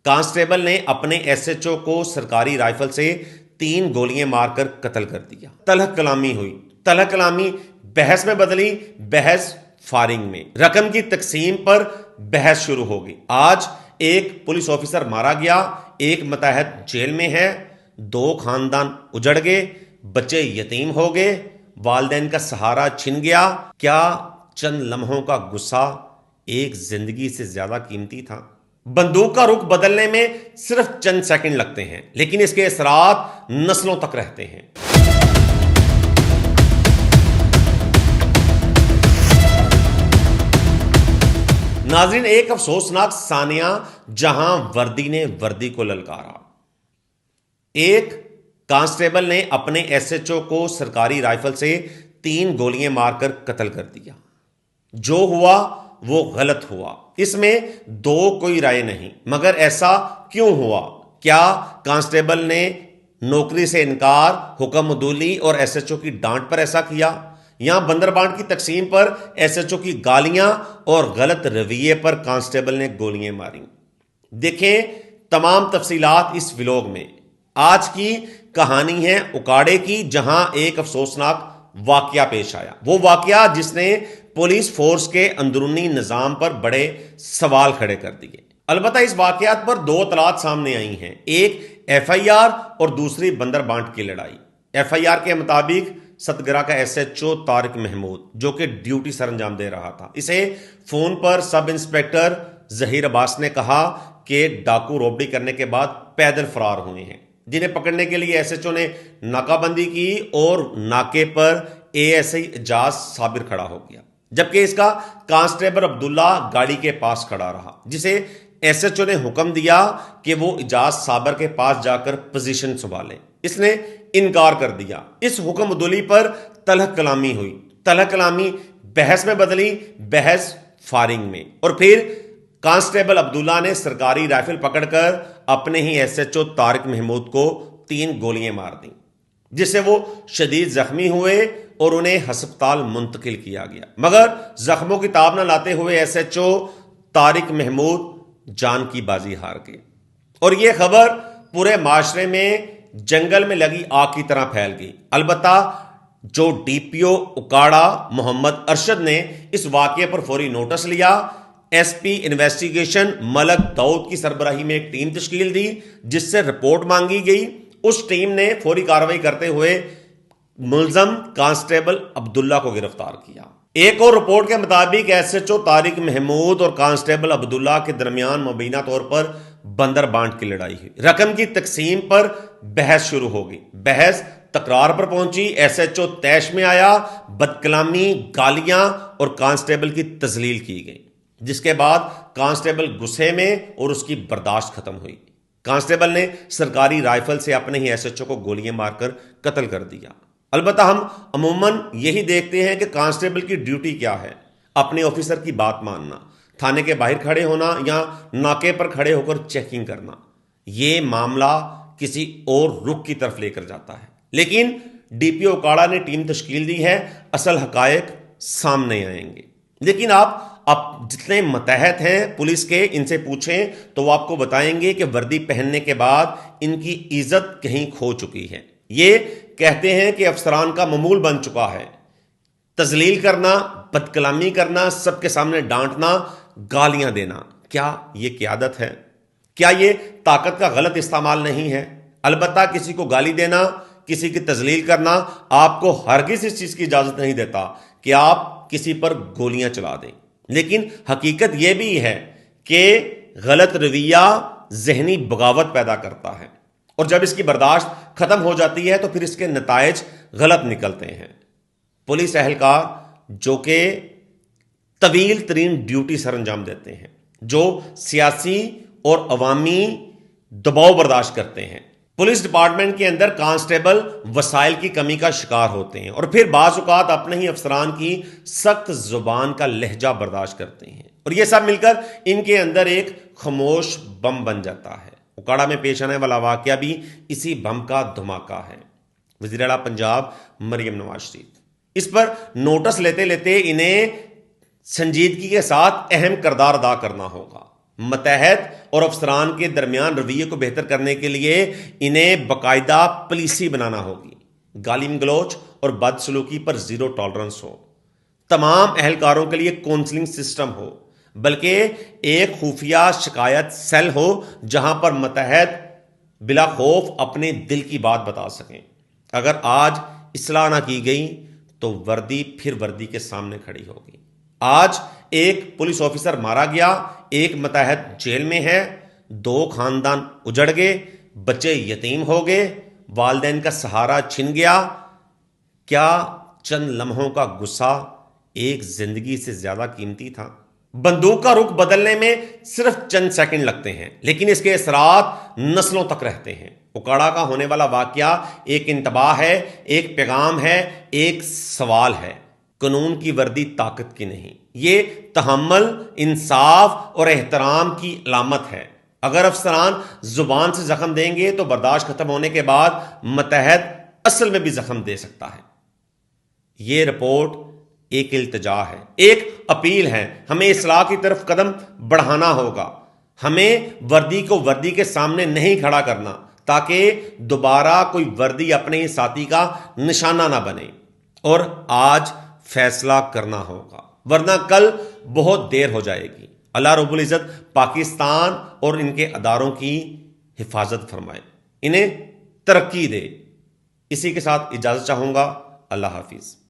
Constable نے اپنے S H او کو سرکاری رائفل سے 3 گولیاں مار کر قتل کر دیا۔ تلخ کلامی ہوئی، تلخ کلامی بحث میں بدلی، بحث فائرنگ میں، رقم کی تقسیم پر بحث شروع ہو گئی۔ آج ایک پولیس آفیسر مارا گیا، ایک متحد جیل میں ہے، 2 خاندان اجڑ گئے، بچے یتیم ہو گئے، والدین کا سہارا چھن گیا۔ کیا چند لمحوں کا غصہ ایک زندگی سے زیادہ قیمتی تھا؟ بندوق کا رخ بدلنے میں صرف چند سیکنڈ لگتے ہیں، لیکن اس کے اثرات نسلوں تک رہتے ہیں۔ ناظرین، ایک افسوسناک ثانیہ جہاں وردی نے وردی کو للکارا۔ ایک کانسٹیبل نے اپنے ایس ایچ او کو سرکاری رائفل سے 3 گولیاں مار کر قتل کر دیا۔ جو ہوا وہ غلط ہوا، اس میں کوئی رائے نہیں، مگر ایسا کیوں ہوا؟ کیا کانسٹیبل نے نوکری سے انکار، حکم عدولی اور ایس ایچ او کی ڈانٹ پر ایسا کیا؟ یہاں بندر بانٹ کی تقسیم پر ایس ایچ او کی گالیاں اور غلط رویے پر کانسٹیبل نے گولیاں ماری؟ دیکھیں تمام تفصیلات اس ولاگ میں۔ آج کی کہانی ہے اکاڑے کی، جہاں ایک افسوسناک واقعہ پیش آیا، وہ واقعہ جس نے پولیس فورس کے اندرونی نظام پر بڑے سوال کھڑے کر دیے۔ البتہ اس واقعات پر 2 اطلاعات سامنے آئی ہیں، ایک ایف آئی آر اور دوسری بندر بانٹ کی لڑائی۔ ایف آئی آر کے مطابق ستگرہ کا S H O Tariq Mahmood, جو کہ ڈیوٹی سر انجام دے رہا تھا، اسے فون پر سب انسپیکٹر ظہیر عباس نے کہا کہ ڈاکو روبڑی کرنے کے بعد پیدل فرار ہوئے ہیں، جنہیں پکڑنے کے لیے ایس ایچ او نے ناکہ بندی کی اور ناکے پر اے ایس آئی اعجاز صابر کھڑا ہو گیا، جبکہ اس کا کانسٹیبل عبداللہ گاڑی کے پاس کھڑا رہا، جسے ایس ایچ او نے حکم دیا کہ وہ اعجاز صابر کے پاس جا کر پوزیشن سنبھالے۔ اس نے انکار کر دیا۔ اس حکم عدولی پر تلخ کلامی ہوئی، تلخ کلامی بحث میں بدلی، بحث فائرنگ میں، اور پھر کانسٹیبل عبداللہ نے سرکاری رائفل پکڑ کر اپنے ہی S H O Tariq Mahmood کو 3 گولیاں مار دیں، جس سے وہ شدید زخمی ہوئے اور انہیں ہسپتال منتقل کیا گیا، مگر زخموں کی تاب نہ لاتے ہوئے S H O Tariq Mahmood جان کی بازی ہار گئے، اور یہ خبر پورے معاشرے میں جنگل میں لگی آگ کی طرح پھیل گئی۔ البتہ جو ڈی پی او اکاڑا محمد ارشد نے اس واقعے پر فوری نوٹس لیا، ایس پی انویسٹیگیشن ملک داؤد کی سربراہی میں ایک ٹیم تشکیل دی، جس سے رپورٹ مانگی گئی۔ اس ٹیم نے فوری کارروائی کرتے ہوئے ملزم کانسٹیبل عبداللہ کو گرفتار کیا۔ ایک اور رپورٹ کے مطابق S H O Tariq Mahmood اور کانسٹیبل عبداللہ کے درمیان مبینہ طور پر بندر بانٹ کی لڑائی ہوئی، رقم کی تقسیم پر بحث شروع ہو گئی، بحث تکرار پر پہنچی، ایس ایچ او طیش میں آیا، بدکلامی، گالیاں اور کانسٹیبل کی تذلیل کی گئی، جس کے بعد کانسٹیبل غصے میں اور اس کی برداشت ختم ہوئی۔ کانسٹیبل نے سرکاری رائفل سے اپنے ہی ایس ایچ او کو گولیاں مار کر قتل کر دیا۔ البتہ ہم عموماً یہی دیکھتے ہیں کہ کانسٹیبل کی ڈیوٹی کیا ہے، اپنے آفیسر کی بات ماننا، تھانے کے باہر کھڑے ہونا یا ناکے پر کھڑے ہو کر چیکنگ کرنا۔ یہ معاملہ کسی اور رخ کی طرف لے کر جاتا ہے، لیکن ڈی پی او اکاڑا نے ٹیم تشکیل دی ہے، اصل حقائق سامنے آئیں گے۔ لیکن آپ جتنے متحد ہیں پولیس کے، ان سے پوچھیں تو وہ آپ کو بتائیں گے کہ وردی پہننے کے بعد ان کی عزت کہیں کھو چکی ہے۔ یہ کہتے ہیں کہ افسران کا معمول بن چکا ہے تذلیل کرنا، بدکلامی کرنا، سب کے سامنے ڈانٹنا، گالیاں دینا۔ کیا یہ قیادت ہے؟ کیا یہ طاقت کا غلط استعمال نہیں ہے؟ البتہ کسی کو گالی دینا، کسی کی تذلیل کرنا آپ کو ہرگز اس چیز کی اجازت نہیں دیتا کہ آپ کسی پر گولیاں چلا دیں، لیکن حقیقت یہ بھی ہے کہ غلط رویہ ذہنی بغاوت پیدا کرتا ہے، اور جب اس کی برداشت ختم ہو جاتی ہے تو پھر اس کے نتائج غلط نکلتے ہیں۔ پولیس اہلکار جو کہ طویل ترین ڈیوٹی سر انجام دیتے ہیں، جو سیاسی اور عوامی دباؤ برداشت کرتے ہیں، پولیس ڈپارٹمنٹ کے اندر کانسٹیبل وسائل کی کمی کا شکار ہوتے ہیں، اور پھر بعض اوقات اپنے ہی افسران کی سخت زبان کا لہجہ برداشت کرتے ہیں، اور یہ سب مل کر ان کے اندر ایک خاموش بم بن جاتا ہے۔ اکاڑا میں پیش آنے والا واقعہ بھی اسی بم کا دھماکہ ہے۔ وزیر اعلیٰ پنجاب مریم نواز شریف، اس پر نوٹس لیتے لیتے انہیں سنجیدگی کے ساتھ اہم کردار ادا کرنا ہوگا۔ متحد اور افسران کے درمیان رویے کو بہتر کرنے کے لیے انہیں باقاعدہ پالیسی بنانا ہوگی. گالی گلوچ اور بدسلوکی پر زیرو ٹالرنس ہو. تمام اہلکاروں کے لیے کونسلنگ سسٹم ہو، بلکہ ایک خفیہ شکایت سیل ہو جہاں پر متحد بلا خوف اپنے دل کی بات بتا سکیں. اگر آج اصلاح نہ کی گئی تو وردی پھر وردی کے سامنے کھڑی ہوگی. آج ایک پولیس آفیسر مارا گیا، ایک متحد جیل میں ہے، 2 خاندان اجڑ گئے، بچے یتیم ہو گئے، والدین کا سہارا چھن گیا. کیا چند لمحوں کا غصہ ایک زندگی سے زیادہ قیمتی تھا؟ بندوق کا رخ بدلنے میں صرف چند سیکنڈ لگتے ہیں، لیکن اس کے اثرات نسلوں تک رہتے ہیں. اکاڑا کا ہونے والا واقعہ ایک انتباہ ہے، ایک پیغام ہے، ایک سوال ہے. قانون کی وردی طاقت کی نہیں، یہ تحمل، انصاف اور احترام کی علامت ہے. اگر افسران زبان سے زخم دیں گے تو برداشت ختم ہونے کے بعد متحد اصل میں بھی زخم دے سکتا ہے. یہ رپورٹ ایک التجا ہے، ایک اپیل ہے. ہمیں اصلاح کی طرف قدم بڑھانا ہوگا. ہمیں وردی کو وردی کے سامنے نہیں کھڑا کرنا تاکہ دوبارہ کوئی وردی اپنے ہی ساتھی کا نشانہ نہ بنے. اور آج فیصلہ کرنا ہوگا، ورنہ کل بہت دیر ہو جائے گی. اللہ رب العزت پاکستان اور ان کے اداروں کی حفاظت فرمائے، انہیں ترقی دے. اسی کے ساتھ اجازت چاہوں گا. اللہ حافظ.